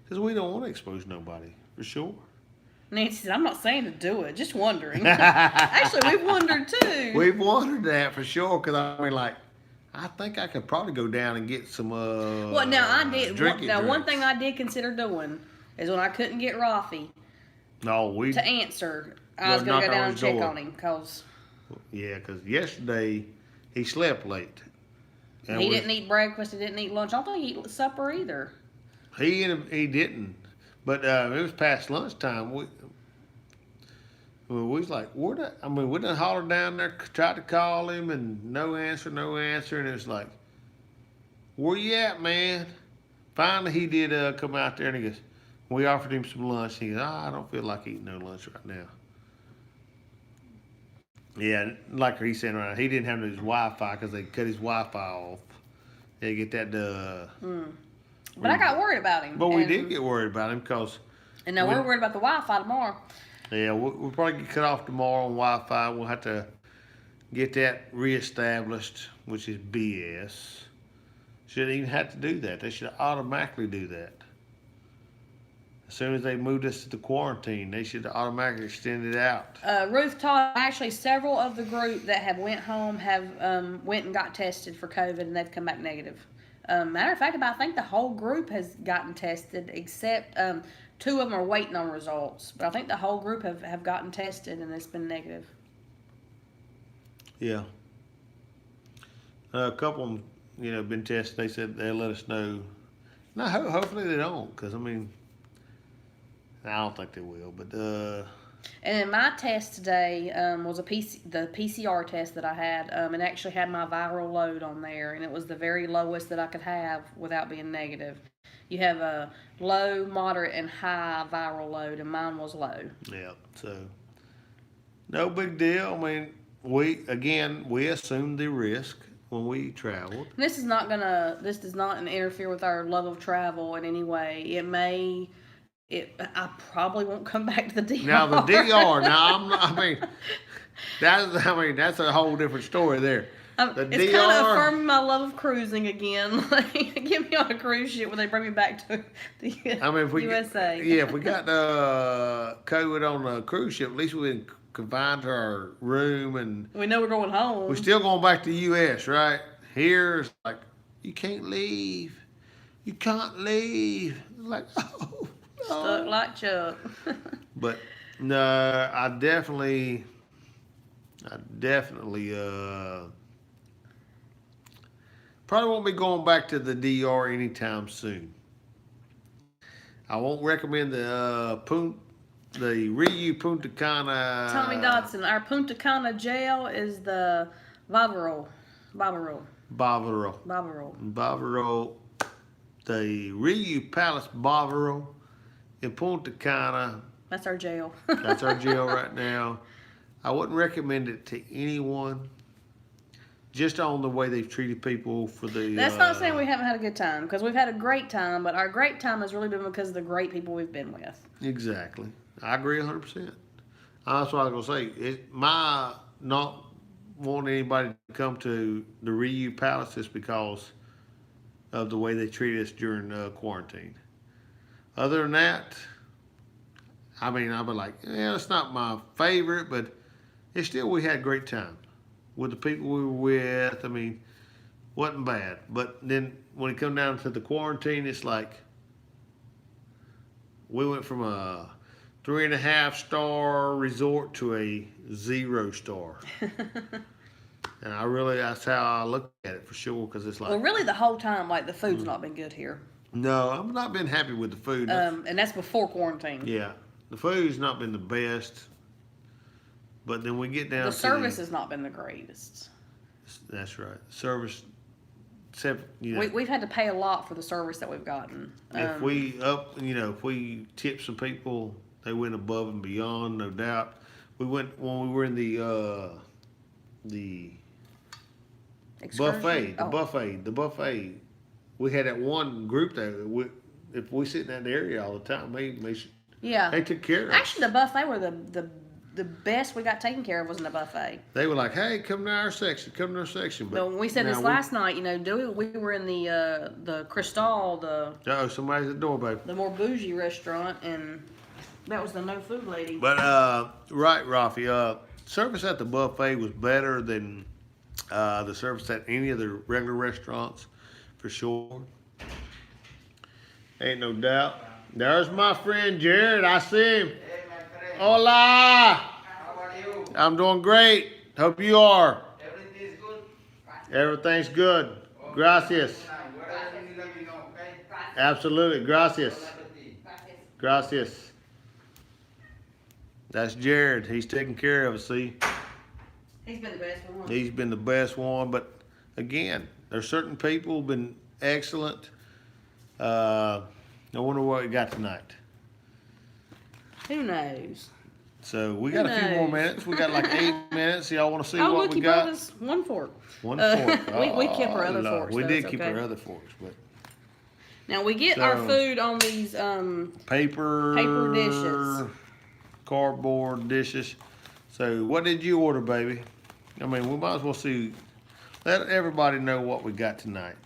because we don't want to expose nobody for sure. Nancy said, I'm not saying to do it, just wondering. Actually, we've wondered too. We've wondered that for sure because I mean, like, I think I could probably go down and get some Well, now I did. One thing I did consider doing is when I couldn't get Rafi to answer, I was going to go down and check on him because because yesterday he slept late. And he didn't eat breakfast. He didn't eat lunch. I don't think he ate supper either. He didn't, but it was past lunchtime. We was like, we done hollered down there, tried to call him, and no answer, and it was like, where you at, man? Finally, he did come out there, and he goes, we offered him some lunch. He goes, I don't feel like eating no lunch right now. Yeah, like he's saying right now, he didn't have his Wi-Fi because they cut his Wi-Fi off. They get that. But I got worried about him. But we did get worried about him because. And now we're worried about the Wi-Fi tomorrow. Yeah, we'll probably get cut off tomorrow on Wi-Fi. We'll have to get that reestablished, which is BS. Shouldn't even have to do that. They should automatically do that. As soon as they moved us to the quarantine, they should automatically extend it out. Ruth taught actually several of the group that have went home have went and got tested for COVID and they've come back negative. Matter of fact, I think the whole group has gotten tested except 2 of them are waiting on results. But I think the whole group have gotten tested and it's been negative. Yeah. A couple of them, been tested. They said they'll let us know. No, hopefully they don't, because I mean, I don't think they will. But and my test today was the PCR test that I had. It actually had my viral load on there, and it was the very lowest that I could have without being negative. You have a low, moderate, and high viral load, and mine was low. Yeah, so no big deal. I mean, we assumed the risk when we traveled. This does not interfere with our love of travel in any way. I probably won't come back to the DR. Now the DR. That's a whole different story there. It's kind of affirming my love of cruising again. Get me on a cruise ship when they bring me back to the USA. If we got COVID on a cruise ship, at least we didn't confine to our room, and we know we're going home. We're still going back to the U.S., right? Here, it's like, you can't leave. You can't leave. Like, oh. Stuck like Chuck. But no, I definitely probably won't be going back to the DR anytime soon. I won't recommend the Riu Punta Cana. Tommy Dodson, our Punta Cana jail is the Bavaro. The Riu Palace Bavaro in Punta Cana. That's our jail. That's our jail right now. I wouldn't recommend it to anyone. just on the way they've treated people for the. That's not saying we haven't had a good time, because we've had a great time, but our great time has really been because of the great people we've been with. Exactly. I agree 100%. That's what I was going to say. My not wanting anybody to come to the Ryu Palace is because of the way they treated us during quarantine. Other than that, I mean, I'll be like, yeah, it's not my favorite, but it's still, we had a great time with the people we were with. I mean, wasn't bad. But then when it come down to the quarantine, it's like we went from a 3.5 star resort to a 0 star. And that's how I look at it for sure, because it's like. Well, really, the whole time, like, the food's not been good here. No, I've not been happy with the food. And that's before quarantine. Yeah, the food's not been the best. But then we get down The service has not been the greatest. That's right. Service, except, you know. We've had to pay a lot for the service that we've gotten. If we tip some people, they went above and beyond, no doubt. When we were in the Excursion? buffet. We had that one group there. If we sit in that area all the time, they took care of us. Actually, the buffet were the best we got taken care of was in the buffet. They were like, "Hey, come to our section, But when we said this last night, we were in the Cristal, somebody's at the door, baby. the more bougie restaurant, and that was the no food lady. But right, Rafi. Service at the buffet was better than the service at any of the regular restaurants, for sure. Ain't no doubt. There's my friend Jared. I see him. Hey, my friend. Hola. How are you? I'm doing great. Hope you are. Everything is good? Everything's good. Gracias. Whatever you need, let me know, okay? Absolutely. Gracias. Bon appetit. Gracias. That's Jared. He's taking care of us, see? He's been the best one. He's been the best one, but again, there's certain people who've been excellent. I wonder what we got tonight. Who knows? So we got a few more minutes. We got like 8 minutes. Y'all want to see Oh, what look, we you got? brought us one fork. One fork. We kept our other Lord. forks. We though, did it's keep okay. our other forks, but Now we get our food on these paper dishes. cardboard dishes. So what did you order, baby? I mean, we might as well see. Let everybody know what we got tonight.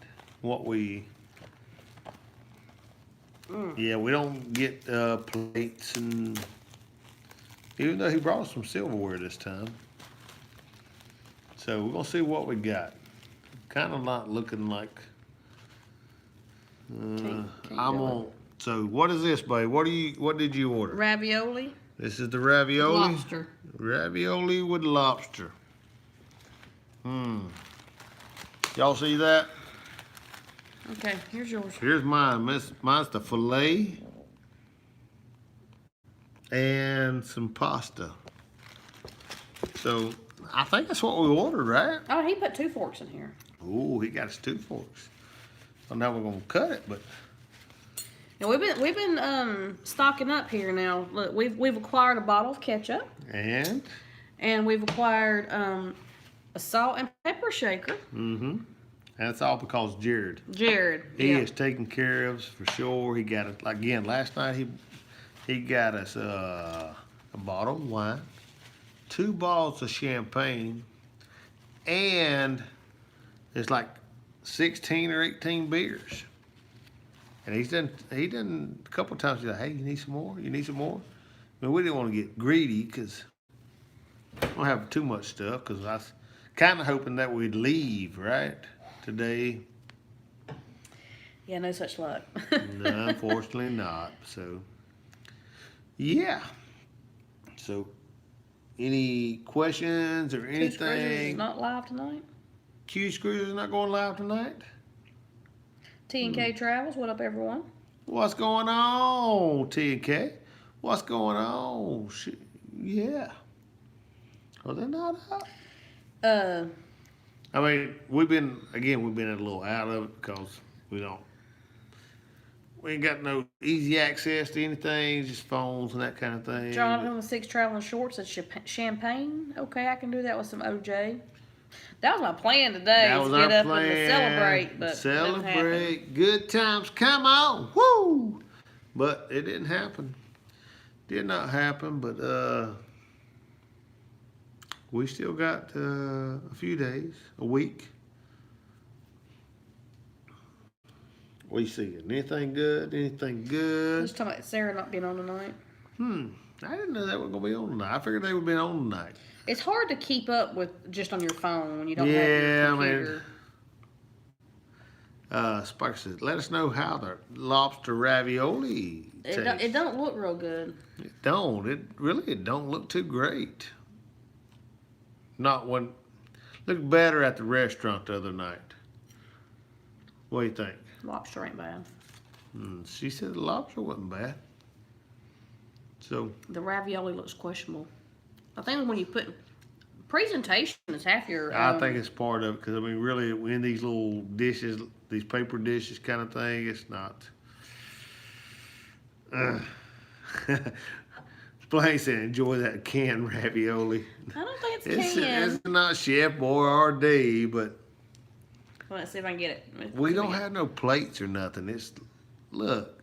Yeah, we don't get plates, and even though he brought us some silverware this time. So we're gonna see what we got. Kind of not looking like. Can't I'm do it. on. So what is this, babe? What did you order? Ravioli. This is the ravioli. Lobster. Ravioli with lobster. Y'all see that? Okay, here's yours. Here's mine. Mine's the filet and some pasta. So I think that's what we ordered, right? Oh, he put 2 forks in here. Ooh, he got us 2 forks. Well, now we're gonna cut it, but Now we've been stocking up here now. Look, we've acquired a bottle of ketchup, and we've acquired a salt and pepper shaker. that's all because Jared. He is taking care of us for sure. He got it again last night. He got us a bottle of wine, 2 bottles of champagne, and it's like 16 or 18 beers. And he done a couple of times. He's like, "Hey, you need some more? You need some more?" I mean, we didn't want to get greedy because we don't have too much stuff. Because I was kind of hoping that we'd leave right today. Yeah, no such luck. No, unfortunately not. So, yeah. So, any questions or Two Screws is anything? not live tonight. Q Screws is not going live tonight? T&K Travels, what up, everyone? What's going on, T&K? What's going on? Yeah. Are they not up? I mean, we've been a little out of it because we ain't got no easy access to anything, just phones and that kind of thing. Jonathan with 6 traveling shorts at Champagne. Okay, I can do that with some OJ. That was my plan today. That is was to get our up plan. and to celebrate, but it didn't happen. Celebrate. Good times. Come on. Woo! But it didn't happen. Did not happen, but we still got a few days, a week. What you seeing? Anything good? Anything good? Just talking about Sarah not being on tonight. I didn't know they were gonna be on tonight. I figured they would be on tonight. It's hard to keep up with just on your phone when you don't have Yeah, your I mean, computer. Sparks says, let us know how the lobster ravioli tastes. It don't look real good. It don't. It don't look too great. Not when looked better at the restaurant the other night. What do you think? Lobster ain't bad. She said the lobster wasn't bad. So The ravioli looks questionable. I think when you put presentation is half your. I think it's part of it because I mean, really, in these little dishes, these paper dishes kind of thing, it's not. Blaine said, "Enjoy that canned ravioli." I don't think It's canned. not Chef Boyardee, but Let's see if I can get it. we don't have no plates or nothing. It's look.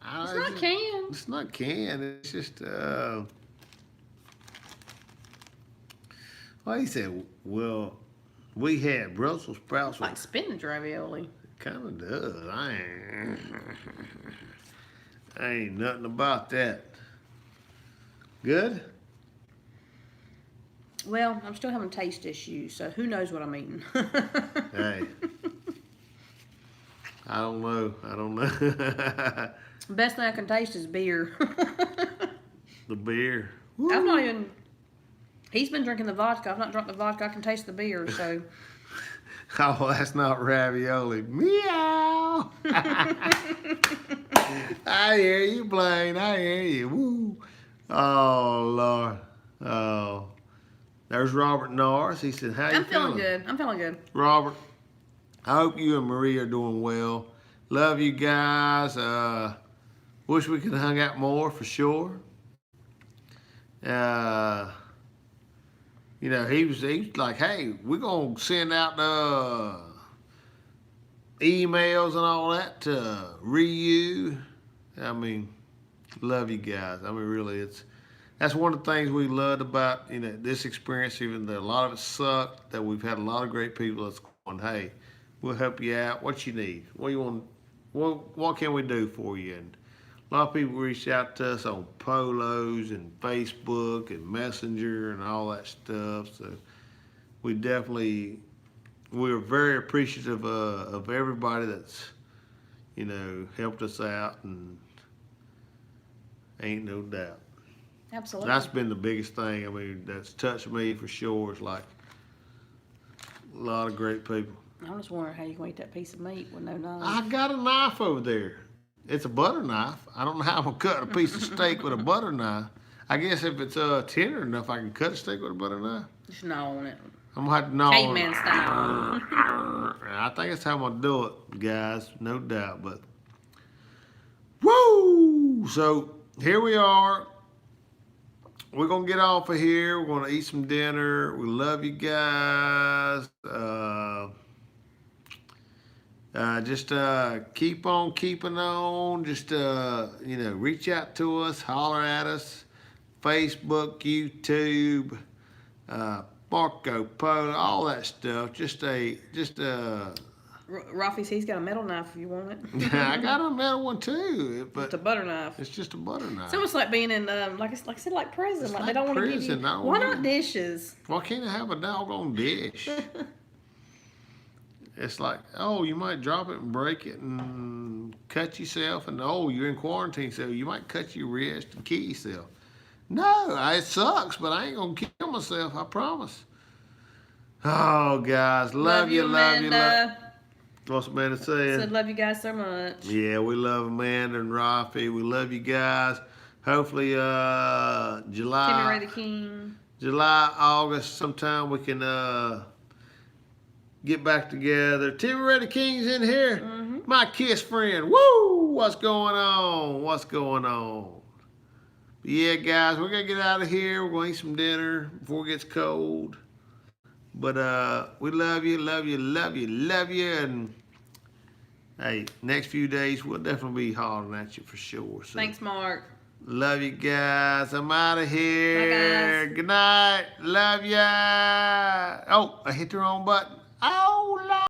It's not canned. It's not canned. It's just. Well, he said, well, we had Brussels sprouts. It's like spinach ravioli. Kind of does. I ain't nothing about that. Good? Well, I'm still having taste issues, so who knows what I'm eating. Hey. I don't know. Best thing I can taste is beer. The beer. I've not even. He's been drinking the vodka. I've not drunk the vodka. I can taste the beer, so. Oh, that's not ravioli. Meow. I hear you, Blaine. I hear you. Woo. Oh, Lord. Oh. There's Robert Norris. He said, how you I'm feeling feeling? good. I'm feeling good. Robert, I hope you and Marie are doing well. Love you guys. Wish we could have hung out more for sure. You know, he was like, hey, we're going to send out emails and all that to Ryu. I mean, love you guys. I mean, really, that's one of the things we loved about, you know, this experience, even though a lot of it sucked, that we've had a lot of great people that's going, hey, we'll help you out. What you need? What you want? What can we do for you? And a lot of people reach out to us on Polos and Facebook and Messenger and all that stuff. So we're very appreciative of everybody that's, you know, helped us out, and ain't no doubt. Absolutely. That's been the biggest thing. I mean, that's touched me for sure. It's like a lot of great people. I'm just wondering how you can eat that piece of meat with no knife. I got a knife over there. It's a butter knife. I don't know how I'm gonna cut a piece of steak with a butter knife. I guess if it's tender enough, I can cut a steak with a butter knife. Just gnaw on it. I'm gonna have to gnaw on it. Caveman style. I think that's how I'm gonna do it, guys. No doubt. But woo! So here we are. We're gonna get off of here. We're gonna eat some dinner. We love you guys. Just keep on keeping on. Just you know, reach out to us, holler at us. Facebook, YouTube, Marco Polo, all that stuff. Rafi's, he's got a metal knife if you want it. I got a metal one too, but It's a butter knife. it's just a butter knife. It's almost like being in, like I said, like prison. It's Like like they don't want to give you. prison. I don't Why wanna- not dishes? Why can't I have a doggone dish? It's like, oh, you might drop it and break it and cut yourself, and oh, you're in quarantine, so you might cut your wrist and kill yourself. No, it sucks, but I ain't gonna kill myself, I promise. Oh, guys, love you, love you, love. Amanda. What's Amanda saying? Said love you guys so much. Yeah, we love Amanda and Rafi. We love you guys. Hopefully, Timmy July, Ray the King. August, sometime we can get back together. Timmy Ray the King's in here. Mm-hmm. My Kiss friend. Woo! What's going on? What's going on? But yeah, guys, we're gonna get out of here. We're gonna eat some dinner before it gets cold. But we love you, love you, love you, love you. And hey, next few days we'll definitely be hollering at you for sure. So Thanks, Mark. love you guys. I'm out of here. guys. Good night. Love ya. Oh, I hit the wrong button. Oh, Lord.